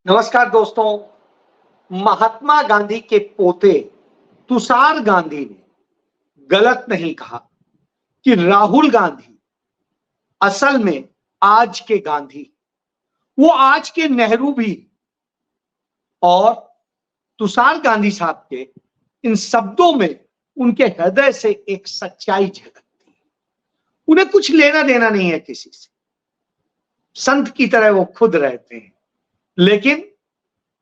नमस्कार दोस्तों। महात्मा गांधी के पोते तुषार गांधी ने गलत नहीं कहा कि राहुल गांधी असल में आज के गांधी, वो आज के नेहरू भी। और तुषार गांधी साहब के इन शब्दों में उनके हृदय से एक सच्चाई झलकती है। उन्हें कुछ लेना देना नहीं है किसी से, संत की तरह वो खुद रहते हैं, लेकिन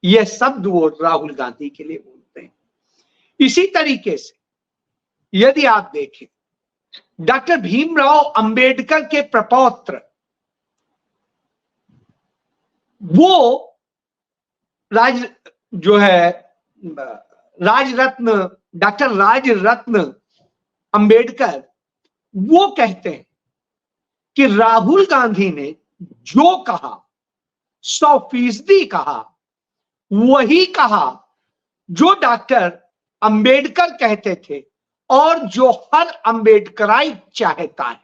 यह शब्द वो राहुल गांधी के लिए बोलते हैं। इसी तरीके से यदि आप देखें, डॉक्टर भीमराव अंबेडकर के प्रपौत्र वो राजरत्न डॉक्टर राजरत्न अंबेडकर वो कहते हैं कि राहुल गांधी ने जो कहा 100% कहा, वही कहा जो डॉक्टर अंबेडकर कहते थे और जो हर अंबेडकराइट चाहता है।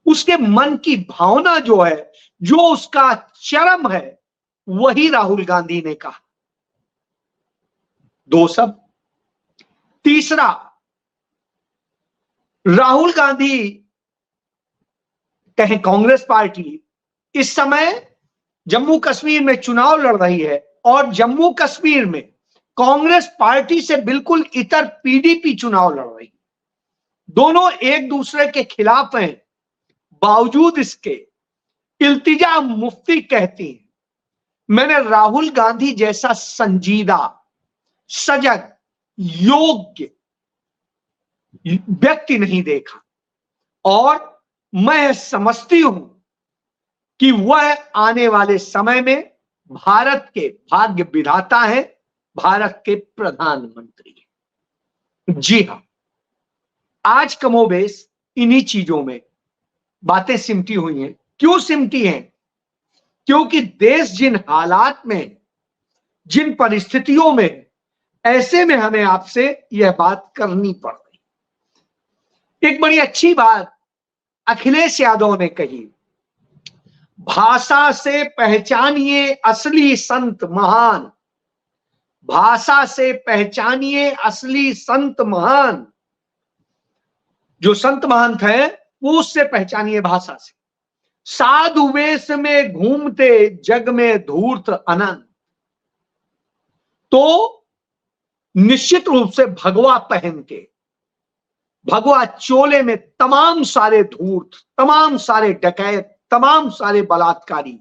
उसके मन की भावना जो है, जो उसका चरम है, वही राहुल गांधी ने कहा। दो शब्द। तीसरा, राहुल गांधी कहें कांग्रेस पार्टी इस समय जम्मू कश्मीर में चुनाव लड़ रही है और जम्मू कश्मीर में कांग्रेस पार्टी से बिल्कुल इतर पीडीपी चुनाव लड़ रही है। दोनों एक दूसरे के खिलाफ हैं। बावजूद इसके इल्तिजा मुफ्ती कहती है, मैंने राहुल गांधी जैसा संजीदा, सजग, योग्य व्यक्ति नहीं देखा और मैं समझती हूं कि वह आने वाले समय में भारत के भाग्य विधाता है, भारत के प्रधानमंत्री हैं। जी हां, आज कमोबेश इन्हीं चीजों में बातें सिमटी हुई हैं। क्यों सिमटी हैं? क्योंकि देश जिन हालात में, जिन परिस्थितियों में, ऐसे में हमें आपसे यह बात करनी पड़ रही। एक बड़ी अच्छी बात अखिलेश यादव ने कही, भाषा से पहचानिए असली संत महान, भाषा से पहचानिए असली संत महान। जो संत महान थे वो उससे पहचानिए, भाषा से। साधु वेश में घूमते जग में धूर्त अनंत, तो निश्चित रूप से भगवा पहन के, भगवा चोले में तमाम सारे धूर्त, तमाम सारे डकैत, तमाम सारे बलात्कारी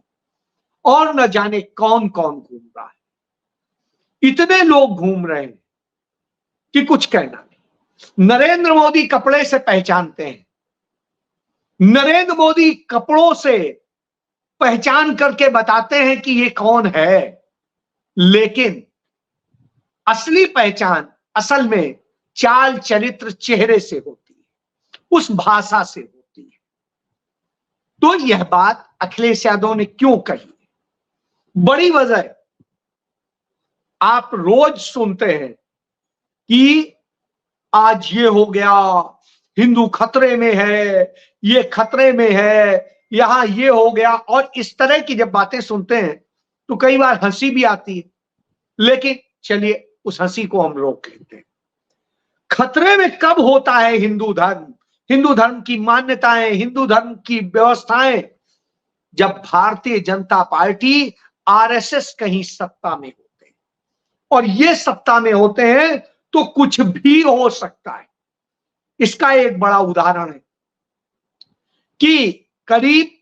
और न जाने कौन कौन घूम रहा है। इतने लोग घूम रहे हैं कि कुछ कहना नहीं। नरेंद्र मोदी कपड़े से पहचानते हैं, नरेंद्र मोदी कपड़ों से पहचान करके बताते हैं कि ये कौन है, लेकिन असली पहचान असल में चाल चरित्र चेहरे से होती है, उस भाषा से होती है। तो यह बात अखिलेश यादव ने क्यों कही? बड़ी वजह, आप रोज सुनते हैं कि आज ये हो गया, हिंदू खतरे में है, ये खतरे में है, यहां ये हो गया, और इस तरह की जब बातें सुनते हैं तो कई बार हंसी भी आती है, लेकिन चलिए उस हंसी को हम रोक लेते हैं। खतरे में कब होता है हिंदू धर्म, हिंदू धर्म की मान्यताएं, हिंदू धर्म की व्यवस्थाएं? जब भारतीय जनता पार्टी, आरएसएस कहीं सत्ता में होते हैं, और ये सत्ता में होते हैं तो कुछ भी हो सकता है। इसका एक बड़ा उदाहरण है कि करीब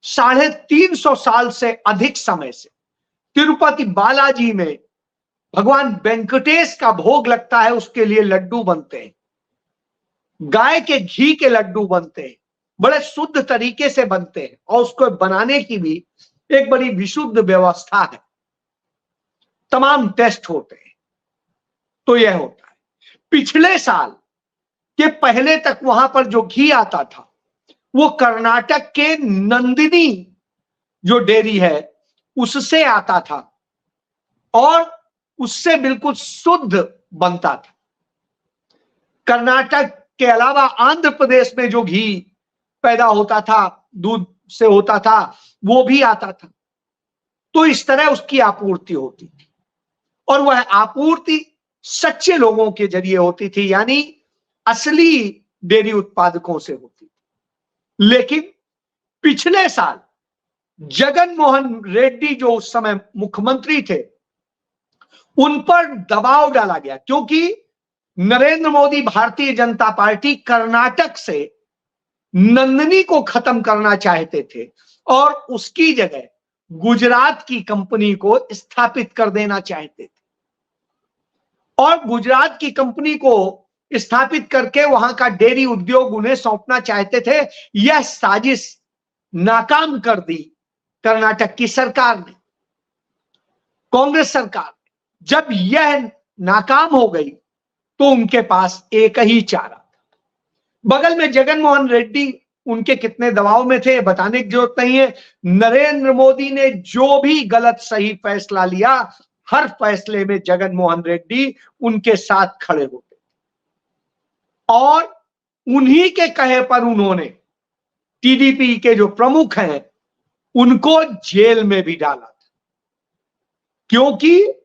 350 साल से अधिक समय से तिरुपति बालाजी में भगवान वेंकटेश का भोग लगता है, उसके लिए लड्डू बनते हैं, गाय के घी के लड्डू बनते हैं, बड़े शुद्ध तरीके से बनते हैं, और उसको बनाने की भी एक बड़ी विशुद्ध व्यवस्था है, तमाम टेस्ट होते हैं। तो यह होता है। पिछले साल के पहले तक वहां पर जो घी आता था वो कर्नाटक के नंदिनी जो डेयरी है उससे आता था, और उससे बिल्कुल शुद्ध बनता था। कर्नाटक के अलावा आंध्र प्रदेश में जो घी पैदा होता था, दूध से होता था, वो भी आता था। तो इस तरह उसकी आपूर्ति होती थी, और वह आपूर्ति सच्चे लोगों के जरिए होती थी, यानी असली डेयरी उत्पादकों से होती थी। लेकिन पिछले साल जगन मोहन रेड्डी जो उस समय मुख्यमंत्री थे, उन पर दबाव डाला गया, क्योंकि नरेंद्र मोदी भारतीय जनता पार्टी कर्नाटक से नंदनी को खत्म करना चाहते थे और उसकी जगह गुजरात की कंपनी को स्थापित कर देना चाहते थे, और गुजरात की कंपनी को स्थापित करके वहां का डेयरी उद्योग उन्हें सौंपना चाहते थे। यह साजिश नाकाम कर दी कर्नाटक की सरकार ने, कांग्रेस सरकार। जब यह नाकाम हो गई तो उनके पास एक ही चारा था। बगल में जगन मोहन रेड्डी, उनके कितने दबाव में थे बताने की जरूरत नहीं है। नरेंद्र मोदी ने जो भी गलत सही फैसला लिया, हर फैसले में जगन मोहन रेड्डी उनके साथ खड़े होते, और उन्हीं के कहे पर उन्होंने टीडीपी के जो प्रमुख हैं उनको जेल में भी डाला था, क्योंकि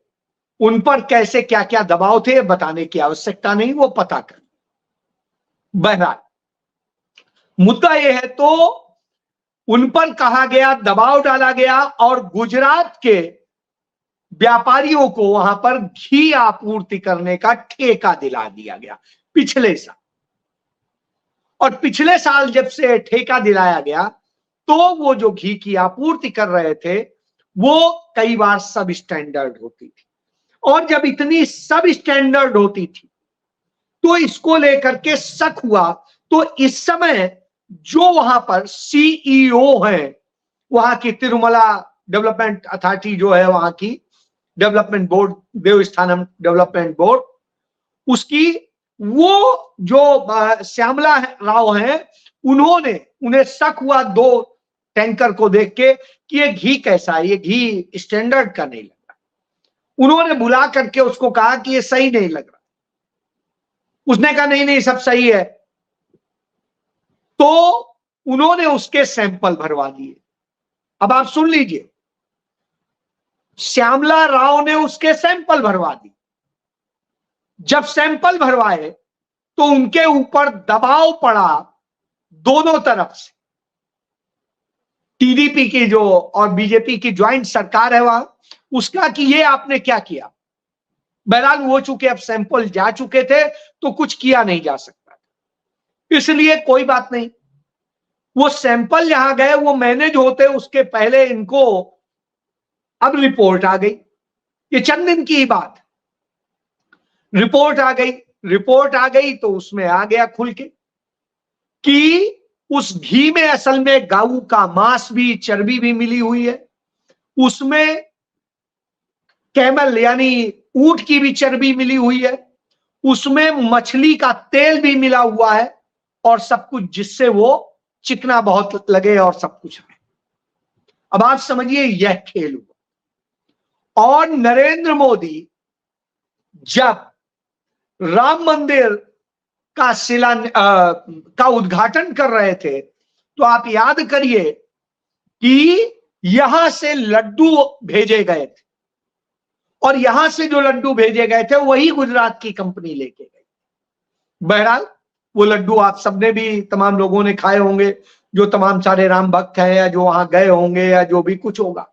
उन पर कैसे क्या क्या दबाव थे बताने की आवश्यकता नहीं, वो पता कर। बहरहाल मुद्दा यह है, तो उन पर कहा गया, दबाव डाला गया, और गुजरात के व्यापारियों को वहां पर घी आपूर्ति करने का ठेका दिला दिया गया पिछले साल। और पिछले साल जब से ठेका दिलाया गया, तो वो जो घी की आपूर्ति कर रहे थे वो कई बार सब स्टैंडर्ड होती थी, और जब इतनी सब स्टैंडर्ड होती थी तो इसको लेकर के शक हुआ। तो इस समय जो वहां पर सीईओ हैं, वहां की तिरुमला डेवलपमेंट अथॉरिटी जो है, वहां की development board, Devasthanam development board, उसकी वो जो श्यामला राव हैं, उन्हें शक हुआ 2 टैंकर को देख के कि ये घी कैसा है, ये घी स्टैंडर्ड का नहीं लग रहा। उन्होंने बुला करके उसको कहा कि ये सही नहीं लग रहा। उसने कहा नहीं नहीं सब सही है। तो उन्होंने उसके सैंपल भरवा दिए। अब आप सुन लीजिए, श्यामला राव ने उसके सैंपल भरवा दिए। जब सैंपल भरवाए तो उनके ऊपर दबाव पड़ा दोनों तरफ से, टीडीपी की जो और बीजेपी की ज्वाइंट सरकार है वहां, उसका कि ये आपने क्या किया। बहरहाल वो चूंकि अब सैंपल जा चुके थे तो कुछ किया नहीं जा सकता, इसलिए कोई बात नहीं। वो सैंपल जहां गए वो मैनेज होते उसके पहले इनको अब रिपोर्ट आ गई। ये चंद दिन की ही बात, रिपोर्ट आ गई तो उसमें आ गया खुल के कि उस घी में असल में गऊ का मांस भी, चर्बी भी मिली हुई है, उसमें कैमल यानी ऊंट की भी चर्बी मिली हुई है, उसमें मछली का तेल भी मिला हुआ है, और सब कुछ जिससे वो चिकना बहुत लगे और सब कुछ है। अब आप समझिए यह खेल हुआ। और नरेंद्र मोदी जब राम मंदिर का उद्घाटन कर रहे थे, तो आप याद करिए कि यहां से लड्डू भेजे गए थे, और यहां से जो लड्डू भेजे गए थे वही गुजरात की कंपनी लेके गई। बहरहाल वो लड्डू आप सबने भी, तमाम लोगों ने खाए होंगे, जो तमाम सारे राम भक्त हैं या जो वहां गए होंगे या जो भी कुछ होगा,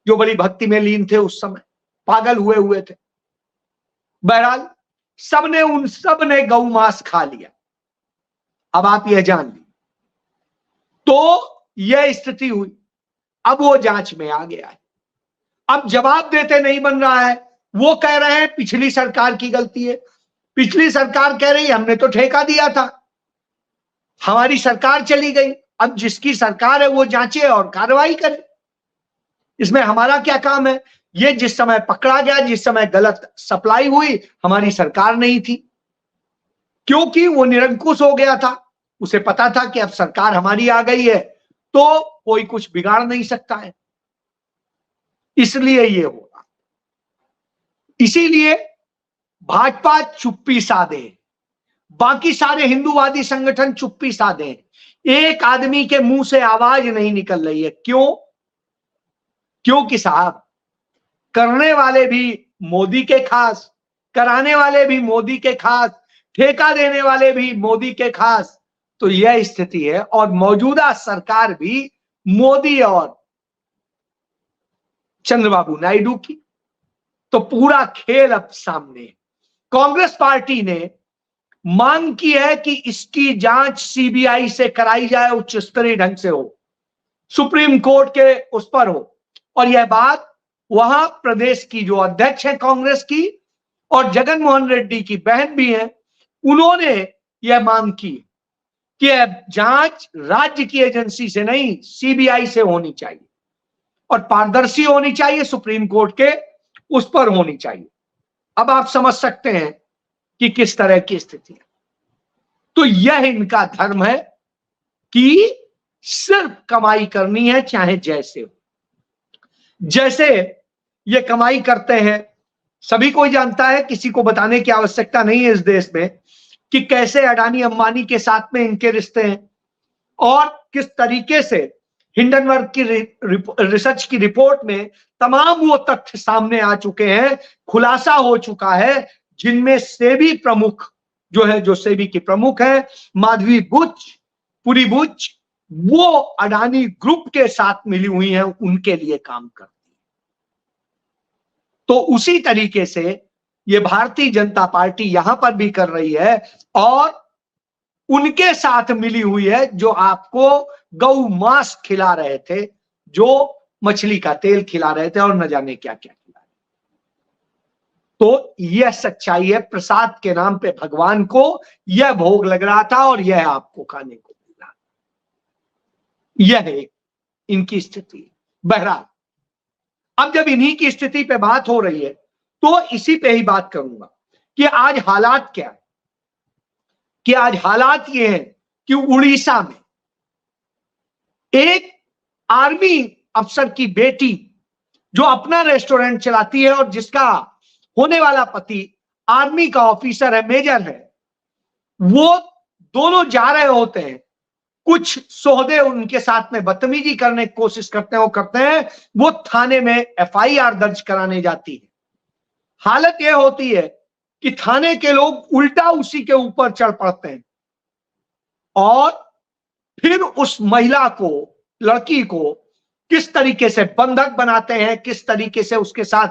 जो बड़ी भक्ति में लीन थे उस समय, पागल हुए थे। बहरहाल उन सब ने गौ मांस खा लिया। अब आप यह जान ली, तो यह स्थिति हुई। अब वो जांच में आ गया है, अब जवाब देते नहीं बन रहा है। वो कह रहे हैं पिछली सरकार की गलती है, पिछली सरकार कह रही हमने तो ठेका दिया था, हमारी सरकार चली गई, अब जिसकी सरकार है वो जांचे और कार्रवाई करे, इसमें हमारा क्या काम है। ये जिस समय पकड़ा गया, जिस समय गलत सप्लाई हुई, हमारी सरकार नहीं थी, क्योंकि वो निरंकुश हो गया था। उसे पता था कि अब सरकार हमारी आ गई है तो कोई कुछ बिगाड़ नहीं सकता है, इसलिए ये होगा। इसीलिए भाजपा चुप्पी साधे, बाकी सारे हिंदूवादी संगठन चुप्पी साधे, एक आदमी के मुंह से आवाज नहीं निकल रही है। क्यों? क्योंकि साहब करने वाले भी मोदी के खास, कराने वाले भी मोदी के खास, ठेका देने वाले भी मोदी के खास। तो यह स्थिति है और मौजूदा सरकार भी मोदी और चंद्रबाबू नायडू की। तो पूरा खेल अब सामने है। कांग्रेस पार्टी ने मांग की है कि इसकी जांच सीबीआई से कराई जाए, उच्च स्तरीय ढंग से हो, सुप्रीम कोर्ट के उस पर हो। और यह बात वहां प्रदेश की जो अध्यक्ष है कांग्रेस की और जगन मोहन रेड्डी की बहन भी है, उन्होंने यह मांग की कि जांच राज्य की एजेंसी से नहीं, सीबीआई से होनी चाहिए और पारदर्शी होनी चाहिए, सुप्रीम कोर्ट के उस पर होनी चाहिए। अब आप समझ सकते हैं कि किस तरह की स्थिति है। तो यह इनका धर्म है कि सिर्फ कमाई करनी है, चाहे जैसे हो। जैसे ये कमाई करते हैं सभी कोई जानता है, किसी को बताने की आवश्यकता नहीं है इस देश में कि कैसे अडानी अंबानी के साथ में इनके रिश्ते हैं और किस तरीके से हिंडनबर्ग की रिसर्च की रिपोर्ट में तमाम वो तथ्य सामने आ चुके हैं, खुलासा हो चुका है, जिनमें सेबी प्रमुख जो है, जो सेबी की प्रमुख है माधवी बुच, पुरी बुच, वो अडानी ग्रुप के साथ मिली हुई हैं, उनके लिए काम करती है। तो उसी तरीके से ये भारतीय जनता पार्टी यहां पर भी कर रही है और उनके साथ मिली हुई है जो आपको गौ मांस खिला रहे थे, जो मछली का तेल खिला रहे थे और न जाने क्या क्या खिला रहे। तो यह सच्चाई है, प्रसाद के नाम पे भगवान को यह भोग लग रहा था और यह आपको खाने को मिल रहा। यह इनकी स्थिति। बहरहाल अब जब इन्हीं की स्थिति पे बात हो रही है तो इसी पे ही बात करूंगा कि आज हालात क्या है। कि आज हालात ये हैं कि उड़ीसा में एक आर्मी अफसर की बेटी जो अपना रेस्टोरेंट चलाती है और जिसका होने वाला पति आर्मी का ऑफिसर है, मेजर है, वो दोनों जा रहे होते हैं, कुछ सोहदे उनके साथ में बदतमीजी करने की कोशिश करते हैं, वो थाने में एफआईआर दर्ज कराने जाती है। हालत यह होती है कि थाने के लोग उल्टा उसी के ऊपर चढ़ पड़ते हैं और फिर उस महिला को, लड़की को किस तरीके से बंधक बनाते हैं, किस तरीके से उसके साथ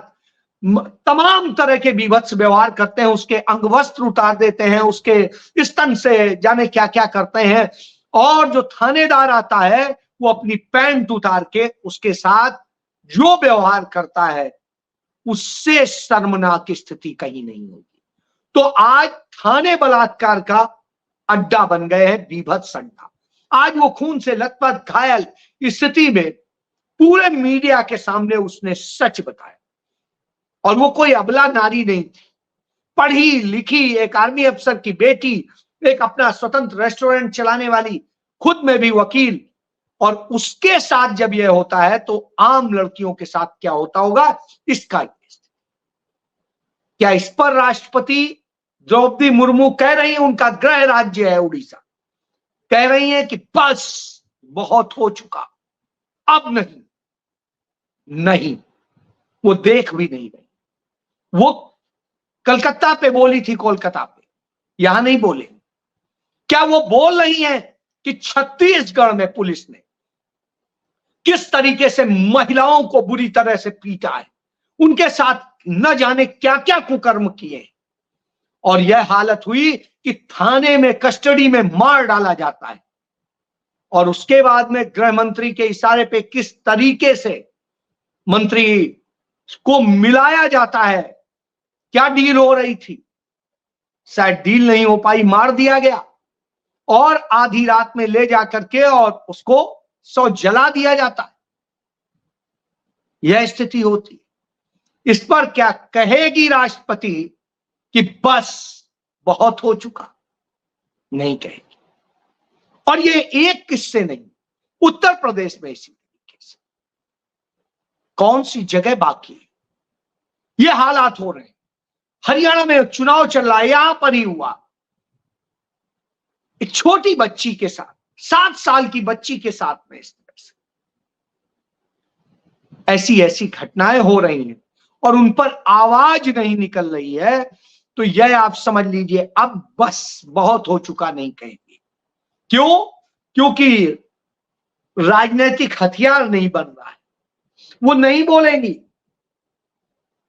तमाम तरह के विभत्स व्यवहार करते हैं, उसके अंगवस्त्र उतार देते हैं, उसके स्तन से जाने क्या क्या करते हैं। और जो थानेदार आता है वो अपनी पैंट उतार के उसके साथ जो व्यवहार करता है, उससे शर्मनाक स्थिति कहीं नहीं होगी। तो आज थाने बलात्कार का अड्डा बन गए हैं, बीभत्स अड्डा। आज वो खून से लथपथ घायल स्थिति में पूरे मीडिया के सामने उसने सच बताया और वो कोई अबला नारी नहीं थी, पढ़ी लिखी एक आर्मी अफसर की बेटी, एक अपना स्वतंत्र रेस्टोरेंट चलाने वाली, खुद में भी वकील। और उसके साथ जब यह होता है तो आम लड़कियों के साथ क्या होता होगा, इसका क्या इस पर राष्ट्रपति द्रौपदी मुर्मू कह रही है, उनका गृह राज्य है उड़ीसा, कह रही है कि बस बहुत हो चुका, अब नहीं, नहीं, वो देख भी नहीं रही। वो कलकत्ता पे बोली थी, कोलकाता पे, यहां नहीं बोले। क्या वो बोल रही है कि छत्तीसगढ़ में पुलिस ने किस तरीके से महिलाओं को बुरी तरह से पीटा है, उनके साथ न जाने क्या क्या कुकर्म किए, और यह हालत हुई कि थाने में कस्टडी में मार डाला जाता है और उसके बाद में गृह मंत्री के इशारे पे किस तरीके से मंत्री को मिलाया जाता है। क्या डील हो रही थी, शायद डील नहीं हो पाई, मार दिया गया और आधी रात में ले जाकर के और उसको सौ जला दिया जाता है। यह स्थिति होती। इस पर क्या कहेगी राष्ट्रपति कि बस बहुत हो चुका? नहीं कहेगी। और ये एक किस्से नहीं, उत्तर प्रदेश में इसी तरीके से कौन सी जगह बाकी है, ये हालात हो रहे हैं। हरियाणा में चुनाव चल रहा है, यहां पर ही हुआ, एक छोटी बच्ची के साथ, 7 साल की बच्ची के साथ में इस तरह से ऐसी ऐसी घटनाएं हो रही हैं और उन पर आवाज नहीं निकल रही है, तो यह आप समझ लीजिए अब बस बहुत हो चुका नहीं कहेंगे। क्यों? क्योंकि राजनीतिक हथियार नहीं बन रहा है। वो नहीं बोलेंगी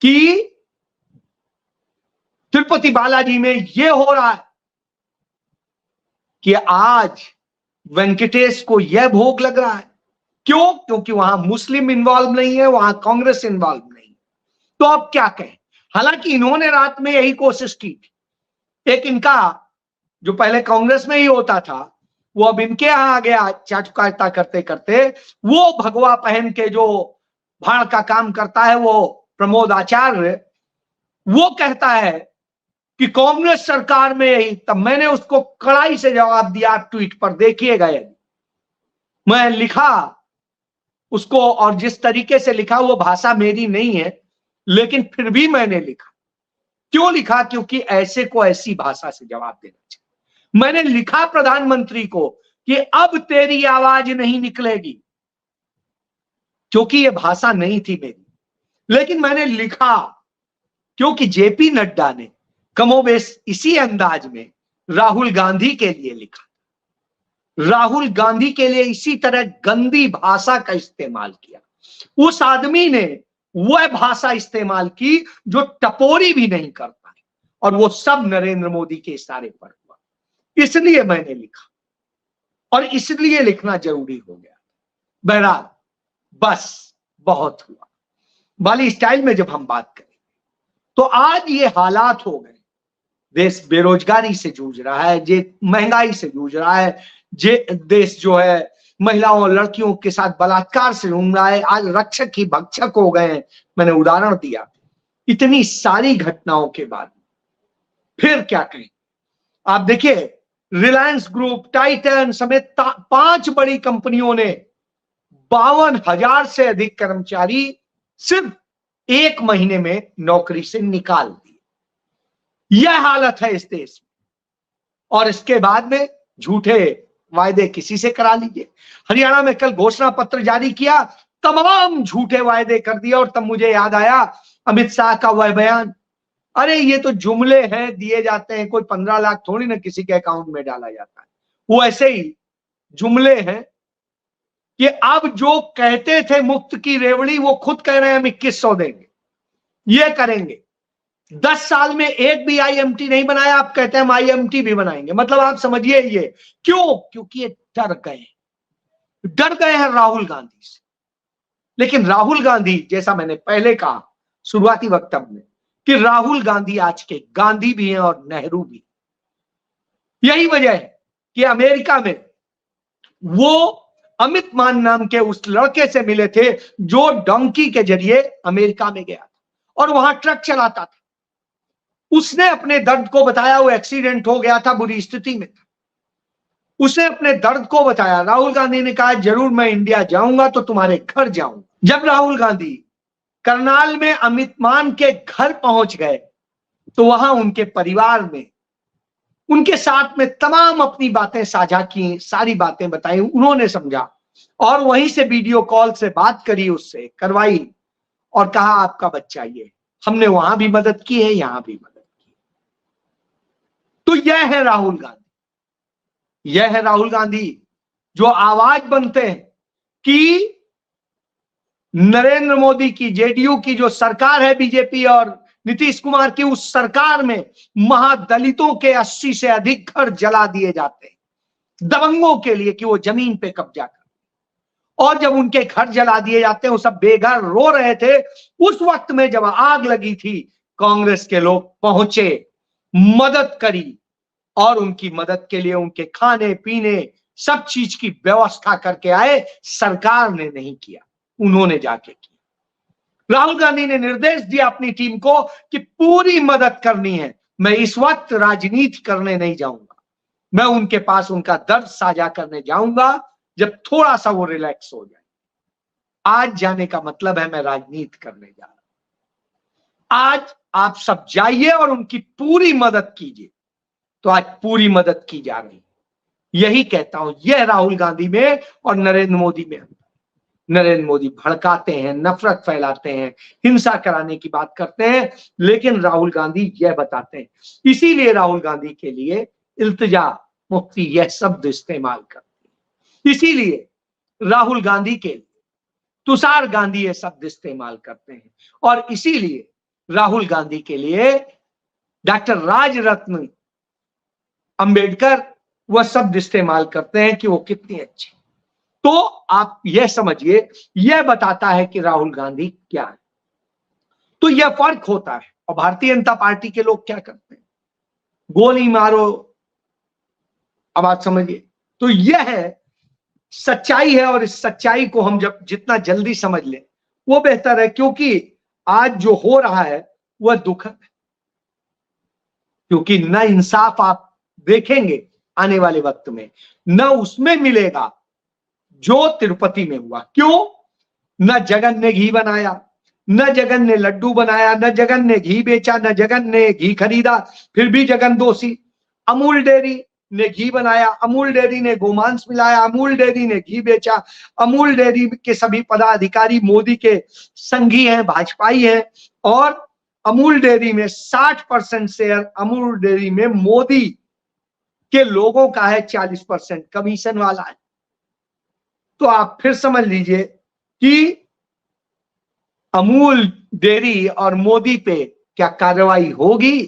कि तिरुपति बालाजी में यह हो रहा है कि आज वेंकटेश को यह भोग लग रहा है। क्यों? क्योंकि वहां मुस्लिम इन्वॉल्व नहीं है, वहां कांग्रेस इन्वॉल्व नहीं है। तो अब क्या कहें? हालांकि इन्होंने रात में यही कोशिश की थी। एक इनका जो पहले कांग्रेस में ही होता था, वो अब इनके यहां आ गया चाटुकारिता करते करते। वो भगवा पहन के जो भाड़ का काम करता है, वो प्रमोद आचार्य, वो कहता है कि कांग्रेस सरकार में यही। तब मैंने उसको कड़ाई से जवाब दिया ट्वीट पर, देखिएगा यदि मैं लिखा उसको, और जिस तरीके से लिखा वो भाषा मेरी नहीं है, लेकिन फिर भी मैंने लिखा। क्यों लिखा? क्योंकि ऐसे को ऐसी भाषा से जवाब देना चाहिए। मैंने लिखा प्रधानमंत्री को कि अब तेरी आवाज नहीं निकलेगी, क्योंकि ये भाषा नहीं थी मेरी, लेकिन मैंने लिखा क्योंकि जेपी नड्डा ने कमोबेश इसी अंदाज में राहुल गांधी के लिए लिखा। राहुल गांधी के लिए इसी तरह गंदी भाषा का इस्तेमाल किया। उस आदमी ने वह भाषा इस्तेमाल की जो टपोरी भी नहीं करता है, और वो सब नरेंद्र मोदी के इशारे पर हुआ। इसलिए मैंने लिखा, और इसलिए लिखना जरूरी हो गया। बहरहाल बस बहुत हुआ वाली स्टाइल में जब हम बात करें, तो आज ये हालात हो गए। देश बेरोजगारी से जूझ रहा है, महंगाई से जूझ रहा है, देश जो है महिलाओं और लड़कियों के साथ बलात्कार से जूझ रहा है। आज रक्षक ही भक्षक हो गए हैं। मैंने उदाहरण दिया। इतनी सारी घटनाओं के बाद फिर क्या कहें? आप देखिए, रिलायंस ग्रुप, टाइटन समेत 5 बड़ी कंपनियों ने 52,000 से अधिक कर्मचारी सिर्फ 1 महीने में नौकरी से निकाल दिए। यह हालत है इस देश में, और इसके बाद में झूठे वायदे किसी से करा लीजिए। हरियाणा में कल घोषणा पत्र जारी किया, तमाम झूठे वायदे कर दिया, और तब मुझे याद आया अमित शाह का वह बयान, अरे ये तो जुमले हैं, दिए जाते हैं, कोई 15 लाख थोड़ी ना किसी के अकाउंट में डाला जाता है। वो ऐसे ही जुमले हैं कि अब जो कहते थे मुफ्त की रेवड़ी, वो खुद कह रहे हैं हम 2100 देंगे, ये करेंगे। 10 साल में एक भी आईएमटी नहीं बनाया, आप कहते हैं हम आईएमटी भी बनाएंगे। मतलब आप समझिए ये क्यों? क्योंकि ये डर गए हैं राहुल गांधी से। लेकिन राहुल गांधी, जैसा मैंने पहले कहा शुरुआती वक्तव्य में, कि राहुल गांधी आज के गांधी भी हैं और नेहरू भी। यही वजह है कि अमेरिका में वो अमित मान नाम के उस लड़के से मिले थे जो डोंकी के जरिए अमेरिका में गया था और वहां ट्रक चलाता था। उसने अपने दर्द को बताया, वो एक्सीडेंट हो गया था, बुरी स्थिति में था। उसने अपने दर्द को बताया। राहुल गांधी ने कहा जरूर मैं इंडिया जाऊंगा तो तुम्हारे घर जाऊंगा। जब राहुल गांधी करनाल में अमित मान के घर पहुंच गए, तो वहां उनके परिवार में उनके साथ में तमाम अपनी बातें साझा की, सारी बातें बताई, उन्होंने समझा, और वहीं से वीडियो कॉल से बात करी, उससे करवाई, और कहा आपका बच्चा ये, हमने वहां भी मदद की है, यहां भी मदद की। तो यह है राहुल गांधी, यह है राहुल गांधी जो आवाज बनते हैं कि नरेंद्र मोदी की, जेडीयू की जो सरकार है, बीजेपी और नीतीश कुमार की, उस सरकार में महादलितों के 80 से अधिक घर जला दिए जाते हैं दबंगों के लिए कि वो जमीन पे कब्जा कर। और जब उनके घर जला दिए जाते हैं, वो सब बेघर रो रहे थे। उस वक्त में जब आग लगी थी, कांग्रेस के लोग पहुंचे, मदद करी, और उनकी मदद के लिए उनके खाने पीने सब चीज की व्यवस्था करके आए। सरकार ने नहीं किया, उन्होंने जाके किया। राहुल गांधी ने निर्देश दिया अपनी टीम को कि पूरी मदद करनी है, मैं इस वक्त राजनीति करने नहीं जाऊंगा, मैं उनके पास उनका दर्द साझा करने जाऊंगा जब थोड़ा सा वो रिलैक्स हो जाए। आज जाने का मतलब है मैं राजनीति करने जा रहा हूं। आज आप सब जाइए और उनकी पूरी मदद कीजिए। तो आज पूरी मदद की जा रही, यही कहता हूं, यह राहुल गांधी में और नरेंद्र मोदी में। नरेंद्र मोदी भड़काते हैं, नफरत फैलाते हैं, हिंसा कराने की बात करते हैं, लेकिन राहुल गांधी यह बताते हैं। इसीलिए राहुल गांधी के लिए इल्तिजा, मुफ्ती यह शब्द इस्तेमाल करते हैं। इसीलिए राहुल गांधी के लिए तुषार गांधी ये शब्द इस्तेमाल करते हैं, और इसीलिए राहुल गांधी के लिए डॉक्टर राजरत्न अंबेडकर वह शब्द इस्तेमाल करते हैं कि वो कितनी अच्छी। तो आप यह समझिए, यह बताता है कि राहुल गांधी क्या है। तो यह फर्क होता है। और भारतीय जनता पार्टी के लोग क्या करते हैं, गोली मारो। अब आप समझिए, तो यह है सच्चाई है, और इस सच्चाई को हम जब जितना जल्दी समझ लें वो बेहतर है, क्योंकि आज जो हो रहा है वह दुखद है। क्योंकि न इंसाफ आप देखेंगे आने वाले वक्त में, न उसमें मिलेगा जो तिरुपति में हुआ। क्यों? न जगन ने घी बनाया, न जगन ने लड्डू बनाया, न जगन ने घी बेचा, न जगन ने घी खरीदा, फिर भी जगन दोषी। अमूल डेयरी ने घी बनाया, अमूल डेयरी ने गोमांस मिलाया, अमूल डेयरी ने घी बेचा, अमूल डेयरी के सभी पदाधिकारी मोदी के संगी हैं, भाजपाई हैं, और अमूल डेयरी में 60% शेयर अमूल डेयरी में मोदी के लोगों का है, 40% कमीशन वाला है। तो आप फिर समझ लीजिए कि अमूल डेयरी और मोदी पे क्या कार्रवाई होगी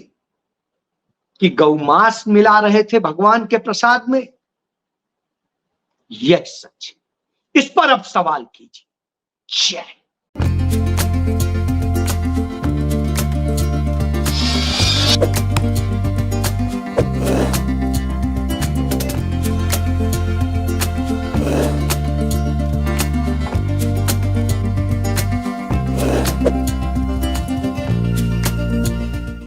कि गौमांस मिला रहे थे भगवान के प्रसाद में। यह सच है। इस पर अब सवाल कीजिए। जय